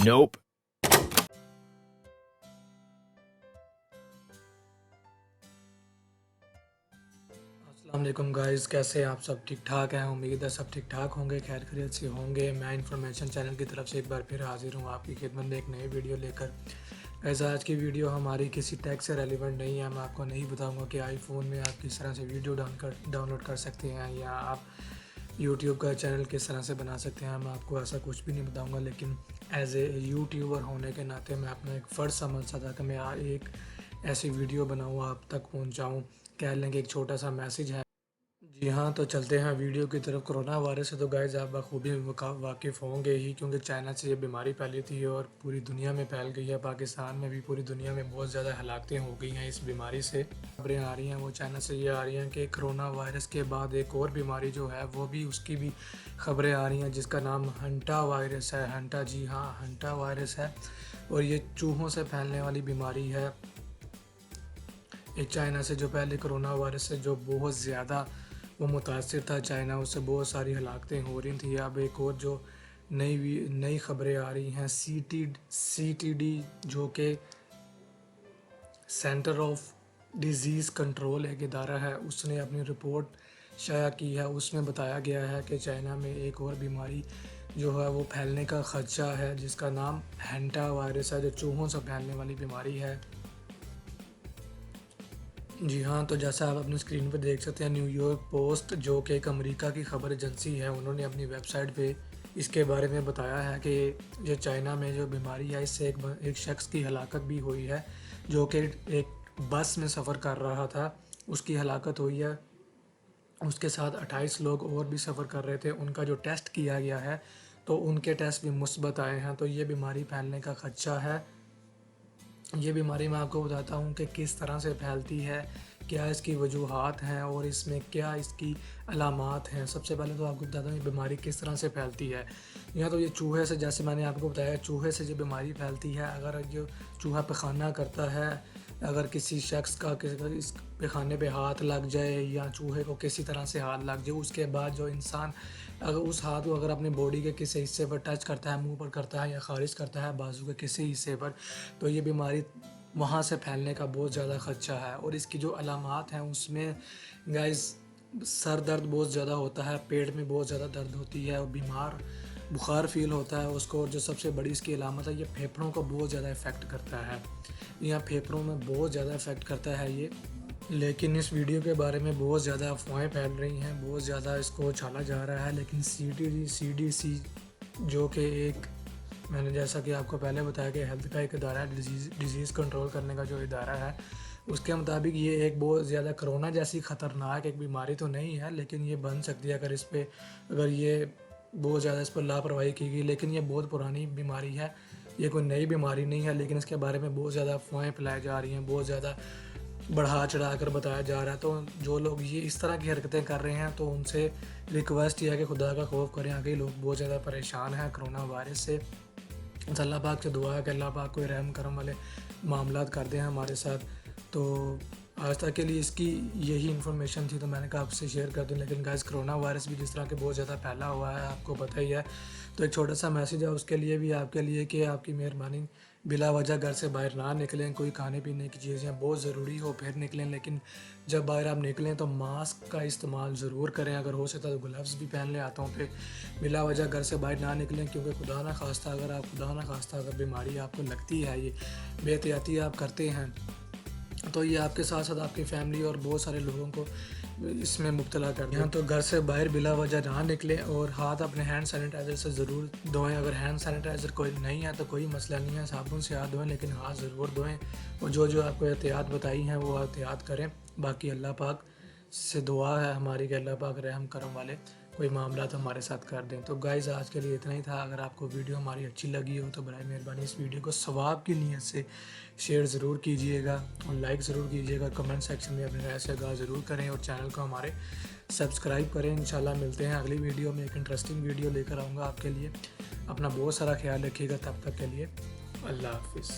Nope. अस्सलाम वालेकुम guys, कैसे हैं आप? सब ठीक ठाक हैं? उम्मीद है सब ठीक ठाक होंगे, खैर खैरियत से होंगे। मैं इन्फॉर्मेशन चैनल की तरफ से एक बार फिर हाजिर हूँ आपकी खिदमत में एक नई वीडियो लेकर। ऐसा आज की वीडियो हमारी किसी टैग से रेलिवेंट नहीं है। मैं आपको नहीं बताऊंगा कि आईफोन में आप किस तरह से वीडियो डाउनलोड कर सकते हैं या आप यूट्यूब का चैनल किस तरह से बना सकते हैं। मैं आपको ऐसा कुछ भी नहीं बताऊंगा, लेकिन एज ए यूट्यूबर होने के नाते मैं अपना एक फ़र्ज़ समझता था कि मैं एक ऐसी वीडियो बनाऊँ, आप तक पहुँचाऊँ। कह लें कि एक छोटा सा मैसेज है। जी हाँ, तो चलते हैं वीडियो की तरफ। कोरोना वायरस से तो गाइज़ आप बखूबी वाकिफ़ होंगे ही, क्योंकि चाइना से ये बीमारी फैली थी और पूरी दुनिया में फैल गई है। पाकिस्तान में भी पूरी दुनिया में बहुत ज़्यादा हलाकतें हो गई हैं इस बीमारी से। खबरें आ रही हैं वो चाइना से ये आ रही हैं कि कोरोना वायरस के बाद एक और बीमारी जो है वो भी, उसकी भी खबरें आ रही हैं, जिसका नाम हंटा वायरस है। हंटा, जी हाँ, हंटा वायरस है और ये चूहों से फैलने वाली बीमारी है। एक चाइना से जो पहले कोरोना वायरस से जो बहुत ज़्यादा वो मुतासिर था चाइना, उससे बहुत सारी हलाकतें हो रही थी। अब एक और जो नई खबरें आ रही हैं, CTD जो कि सेंटर ऑफ डिज़ीज़ कंट्रोल एक इदारा है, उसने अपनी रिपोर्ट शाया की है। उसमें बताया गया है कि चाइना में एक और बीमारी जो है वो फैलने का ख़दशा है, जिसका नाम हैंटा वायरस है, जो चूहों से फैलने वाली बीमारी है। जी हाँ, तो जैसा आप अपनी स्क्रीन पर देख सकते हैं, न्यूयॉर्क पोस्ट जो कि एक अमेरिका की खबर एजेंसी है, उन्होंने अपनी वेबसाइट पे इसके बारे में बताया है कि ये चाइना में जो बीमारी है, इससे एक शख्स की हलाकत भी हुई है, जो कि एक बस में सफ़र कर रहा था, उसकी हलाकत हुई है। उसके साथ 28 लोग और भी सफ़र कर रहे थे, उनका जो टेस्ट किया गया है तो उनके टेस्ट भी मुस्बत आए हैं। तो ये बीमारी फैलने का खदशा है। ये बीमारी मैं आपको बताता हूँ कि किस तरह से फैलती है, क्या इसकी वजूहात हैं और इसमें क्या इसकी अलामात हैं। सबसे पहले तो आपको बताता हूँ ये बीमारी किस तरह से फैलती है। या तो ये चूहे से, जैसे मैंने आपको बताया, चूहे से जो बीमारी फैलती है, अगर जो चूहा पैखाना करता है, अगर किसी शख्स का इस पैखाने पे हाथ लग जाए या चूहे को किसी तरह से हाथ लग जाए, उसके बाद जो इंसान अगर उस हाथ को अगर अपने बॉडी के किसी हिस्से पर टच करता है, मुंह पर करता है या ख़ारिज करता है बाजू के किसी हिस्से पर, तो ये बीमारी वहाँ से फैलने का बहुत ज़्यादा ख़दशा है। और इसकी जो अलामात हैं उसमें गाइस, सर दर्द बहुत ज़्यादा होता है, पेट में बहुत ज़्यादा दर्द होती है और बीमार बुखार फ़ील होता है उसको। और जो सबसे बड़ी इसकी अलामत है, ये फेफड़ों को बहुत ज़्यादा इफ़ेक्ट करता है, या फेफड़ों में बहुत ज़्यादा इफ़ेक्ट करता है ये। लेकिन इस वीडियो के बारे में बहुत ज़्यादा अफवाहें फैल रही हैं, बहुत ज़्यादा इसको उछाला जा रहा है। लेकिन CDC जो कि एक, मैंने जैसा कि आपको पहले बताया कि हेल्थ का एक इदारा है, डिज़ीज़ कंट्रोल करने का जो इदारा है, उसके मुताबिक ये एक बहुत ज़्यादा कोरोना जैसी ख़तरनाक एक बीमारी तो नहीं है, लेकिन ये बन सकती है अगर ये बहुत ज़्यादा इस पर लापरवाही की गई। लेकिन ये बहुत पुरानी बीमारी है, ये कोई नई बीमारी नहीं है, लेकिन इसके बारे में बहुत ज़्यादा अफवाहें फैलाई जा रही हैं, बहुत ज़्यादा बढ़ा चढ़ा कर बताया जा रहा है। तो जो लोग ये इस तरह की हरकतें कर रहे हैं, तो उनसे रिक्वेस्ट ये है कि खुदा का खौफ करें। आगे लोग बहुत ज़्यादा परेशान हैं कोरोना वायरस से। बस अल्लाह पाक से दुआ है कि अल्लाह पाक कोई रहम करम वाले मामलात कर दें हमारे साथ। तो आज तक के लिए इसकी यही इन्फॉर्मेशन थी, तो मैंने कहा आपसे शेयर कर दूं। लेकिन गाइस, कोरोना वायरस भी जिस तरह के बहुत ज़्यादा फैला हुआ है, आपको पता ही है। तो एक छोटा सा मैसेज है उसके लिए भी, आपके लिए, कि आपकी मेहरबानी बिला वजह घर से बाहर ना निकलें। कोई खाने पीने की चीज़ें बहुत ज़रूरी हो फिर निकलें, लेकिन जब बाहर आप निकलें तो मास्क का इस्तेमाल ज़रूर करें। अगर हो सकता है तो ग्लव्स भी पहन लें हाथों पे। बिला वजह घर से बाहर ना निकलें, क्योंकि खुदा ना खास्ता अगर बीमारी आपको लगती है, ये बेहतियाती आप करते हैं, तो ये आपके साथ साथ आपकी फैमिली और बहुत सारे लोगों को इसमें मुब्तला कर दें। तो घर से बाहर बिला वजह ना निकलें और हाथ अपने हैंड सैनिटाइज़र से ज़रूर धोएं। अगर हैंड सैनिटाइज़र कोई नहीं है तो कोई मसला नहीं है, साबुन से हाथ धोएं, लेकिन हाथ ज़रूर धोएं। और जो आपको एहतियात बताई हैं वो एहतियात करें। बाकी अल्लाह पाक से दुआ है हमारी कि अल्लाह पाक रहम करम वाले कोई मामला तो हमारे साथ कर दें। तो गाइज़, आज के लिए इतना ही था। अगर आपको वीडियो हमारी अच्छी लगी हो तो बराए मेहरबानी इस वीडियो को सवाब की नीयत से शेयर ज़रूर कीजिएगा और लाइक ज़रूर कीजिएगा। कमेंट सेक्शन में अपनी राय से आगाह ज़रूर करें और चैनल को हमारे सब्सक्राइब करें। इंशाल्लाह मिलते हैं अगली वीडियो में, एक इंटरेस्टिंग वीडियो लेकर आऊँगा आपके लिए। अपना बहुत सारा ख्याल रखिएगा, तब तक के लिए अल्लाह हाफिज़।